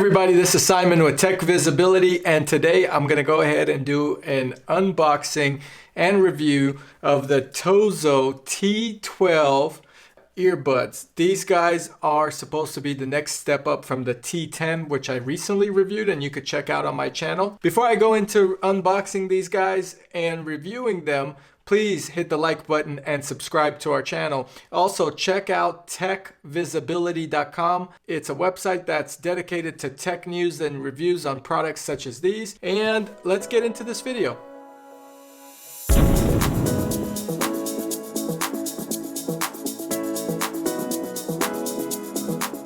everybody, this is Simon with Tech Visibility, and today I'm going to go ahead and do an unboxing and review of the TOZO T12 earbuds. These guys are supposed to be the next step up from the T10, which I recently reviewed and you could check out on my channel. Before I go into unboxing these guys and reviewing them, please hit the like button and subscribe to our channel. Also, check out techvisibility.com. It's a website that's dedicated to tech news and reviews on products such as these. And let's get into this video.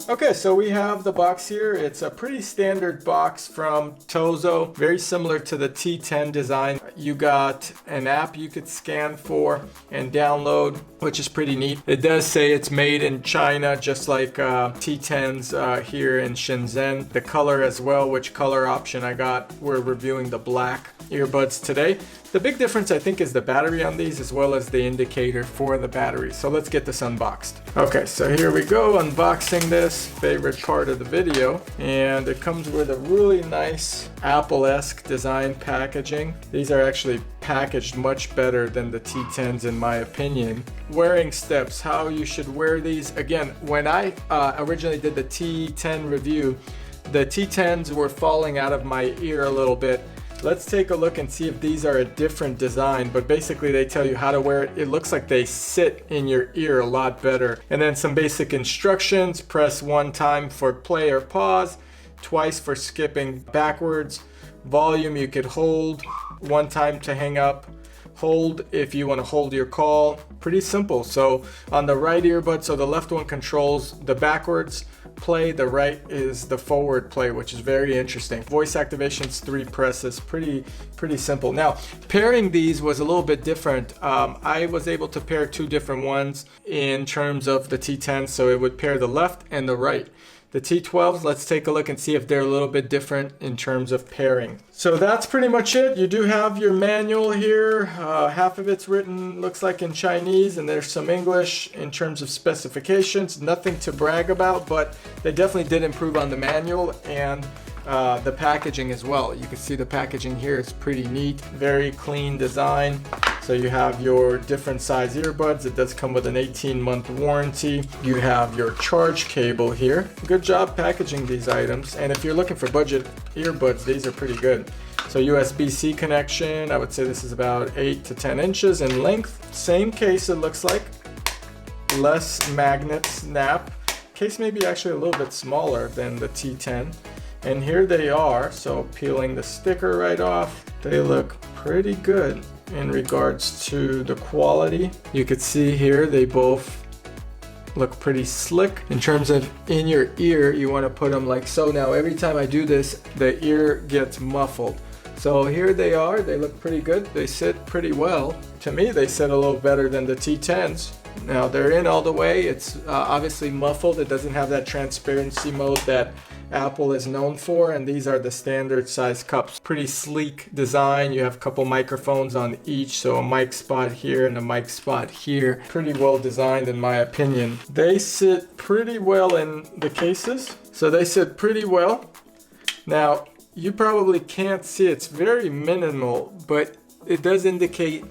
Okay, so we have the box here. It's a pretty standard box from TOZO, very similar to the T10 design. You got an app you could scan for and download, which is pretty neat. It does say it's made in China, just like T10s here in Shenzhen. The color as well, which color option I got. We're reviewing the black earbuds today. The big difference, I think, is the battery on these as well as the indicator for the battery. So let's get this unboxed. Okay, so here we go, unboxing this, favorite part of the video. And it comes with a really nice Apple-esque design packaging. These are actually packaged much better than the T10s in my opinion. Wearing steps, how you should wear these. Again, when I originally did the T10 review, the T10s were falling out of my ear a little bit. Let's take a look and see if these are a different design, but basically they tell you how to wear it. It looks like they sit in your ear a lot better. And then some basic instructions: press one time for play or pause, twice for skipping backwards. Volume you could hold, one time to hang up, hold if you want to hold your call. Pretty simple. So on the right earbud, so the left one controls the backwards play, the right is the forward play, which is very interesting. Voice activations, 3 presses, pretty simple. Now, pairing these was a little bit different. I was able to pair 2 different ones in terms of the T10, so it would pair the left and the right. The T12s, let's take a look and see if they're a little bit different in terms of pairing. So that's pretty much it. You do have your manual here. Half of it's written, looks like, in Chinese, and there's some English in terms of specifications. Nothing to brag about, but they definitely did improve on the manual and the packaging as well. You can see the packaging here is pretty neat, very clean design. So you have your different size earbuds. It does come with an 18-month warranty. You have your charge cable here. Good job packaging these items. And if you're looking for budget earbuds, these are pretty good. So USB-C connection, I would say this is about 8 to 10 inches in length. Same case, it looks like. Less magnet snap. Case may be actually a little bit smaller than the T10. And here they are. So peeling the sticker right off, they look pretty good in regards to the quality. You could see here they both look pretty slick. In terms of in your ear, you want to put them like so. Now every time I do this, the ear gets muffled. So here they are. They look pretty good. They sit pretty well. To me, they sit a little better than the T10s. Now they're in all the way. It's obviously muffled. It doesn't have that transparency mode that Apple is known for, and these are the standard size cups. Pretty sleek design. You have a couple microphones on each, so a mic spot here and a mic spot here. Pretty well designed in my opinion. They sit pretty well in the cases, so they sit pretty well. Now you probably can't see, it's very minimal, but it does indicate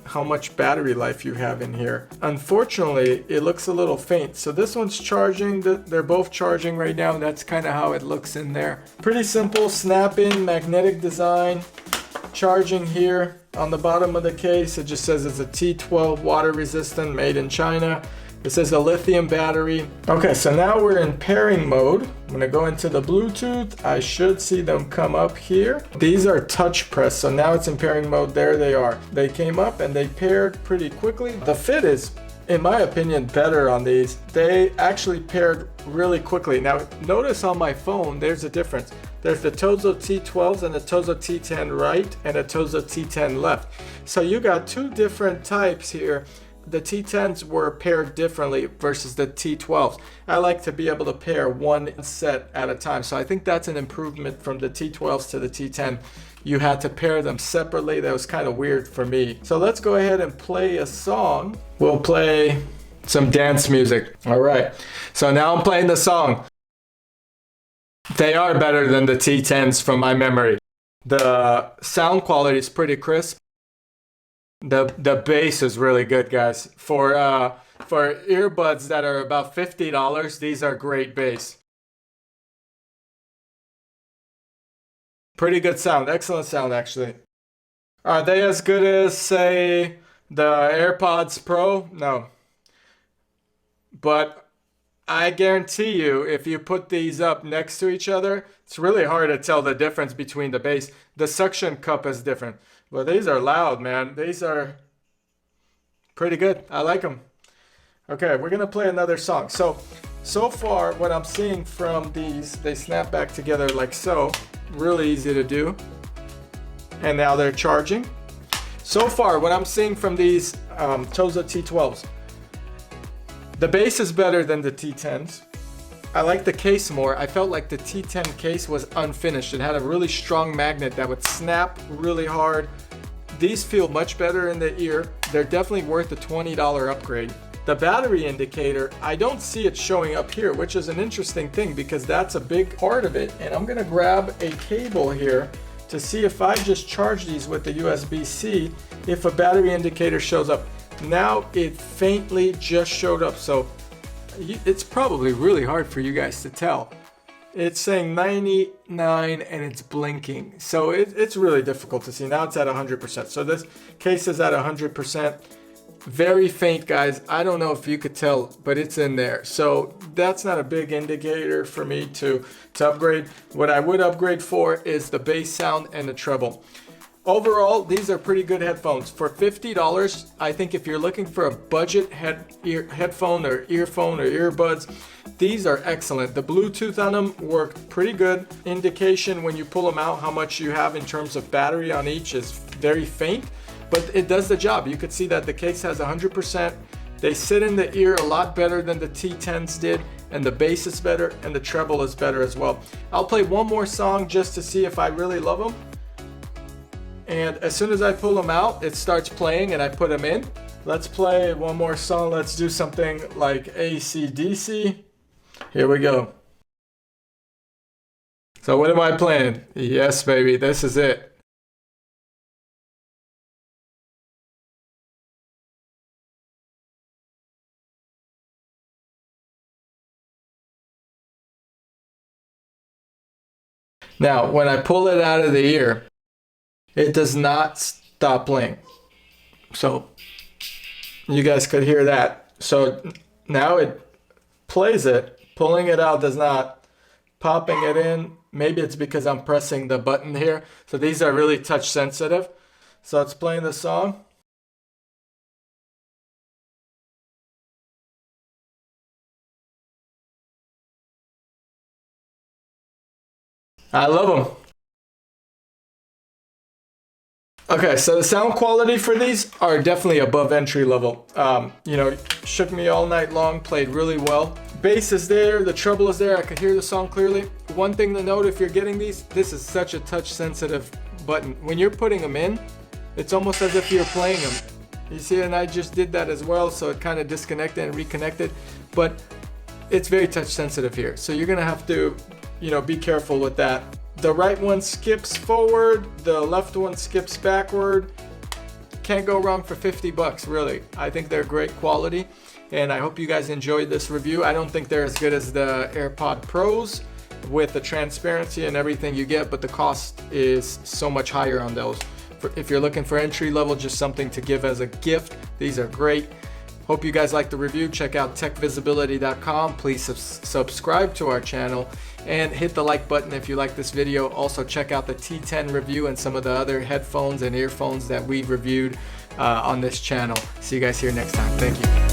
how much battery life you have in here. Unfortunately, it looks a little faint. So this one's charging, they're both charging right now. That's kind of how it looks in there. Pretty simple, snap-in, magnetic design. Charging here on the bottom of the case. It just says it's a T12 water resistant, made in China. This is a lithium battery. Okay, so now we're in pairing mode. I'm gonna go into the Bluetooth. I should see them come up here. These are touch press, so now it's in pairing mode. There they are. They came up and they paired pretty quickly. The fit is, in my opinion, better on these. They actually paired really quickly. Now, notice on my phone, there's a difference. There's the TOZO T12s and the TOZO T10 right and a TOZO T10 left. So you got 2 different types here. The T10s were paired differently versus the T12s. I like to be able to pair one set at a time. So I think that's an improvement from the T12s to the T10. You had to pair them separately. That was kind of weird for me. So let's go ahead and play a song. We'll play some dance music. All right. So now I'm playing the song. They are better than the T10s from my memory. The sound quality is pretty crisp. The bass is really good, guys. For earbuds that are about $50, these are great bass. Pretty good sound, excellent sound actually. Are they as good as, say, the AirPods Pro? No. But I guarantee you, if you put these up next to each other, it's really hard to tell the difference between the bass. The suction cup is different. But these are loud, man. These are pretty good. I like them. Okay, we're gonna play another song. So far, what I'm seeing from these, they snap back together like so. Really easy to do. And now they're charging. So far, what I'm seeing from these TOZO T12s, the bass is better than the T10s. I like the case more. I felt like the T10 case was unfinished. It had a really strong magnet that would snap really hard. These feel much better in the ear. They're definitely worth a $20 upgrade. The battery indicator, I don't see it showing up here, which is an interesting thing because that's a big part of it. And I'm gonna grab a cable here to see if I just charge these with the USB-C, if a battery indicator shows up. Now it faintly just showed up, so it's probably really hard for you guys to tell. It's saying 99 and it's blinking, so it's really difficult to see. Now it's at 100%, so this case is at 100%. Very faint, guys. I don't know if you could tell, but it's in there. So that's not a big indicator for me to upgrade. What I would upgrade for is the bass sound and the treble. Overall, these are pretty good headphones. For $50, I think if you're looking for a budget headphone or earphone or earbuds, these are excellent. The Bluetooth on them worked pretty good. Indication when you pull them out how much you have in terms of battery on each is very faint, but it does the job. You could see that the case has 100%. They sit in the ear a lot better than the T10s did, and the bass is better and the treble is better as well. I'll play one more song just to see if I really love them. And as soon as I pull them out, it starts playing and I put them in. Let's play one more song. Let's do something like AC/DC. Here we go. So what am I playing? Yes, baby, this is it. Now, when I pull it out of the ear, it does not stop playing. So you guys could hear that. So now it plays it. Pulling it out does not. Popping it in, maybe it's because I'm pressing the button here. So these are really touch sensitive. So it's playing the song. I love them. Okay, so the sound quality for these are definitely above entry level. You know, shook me all night long, played really well. Bass is there, the treble is there, I could hear the song clearly. One thing to note if you're getting these, this is such a touch sensitive button. When you're putting them in, it's almost as if you're playing them. You see, and I just did that as well, so it kind of disconnected and reconnected. But it's very touch sensitive here, so you're gonna have to, you know, be careful with that. The right one skips forward, the left one skips backward. Can't go wrong for 50 bucks, really. I think they're great quality, and I hope you guys enjoyed this review. I don't think they're as good as the AirPod Pros with the transparency and everything you get, but the cost is so much higher on those. If you're looking for entry level, just something to give as a gift, these are great. Hope you guys liked the review. Check out techvisibility.com. Please subscribe to our channel and hit the like button if you like this video. Also check out the T10 review and some of the other headphones and earphones that we've reviewed on this channel. See you guys here next time. Thank you.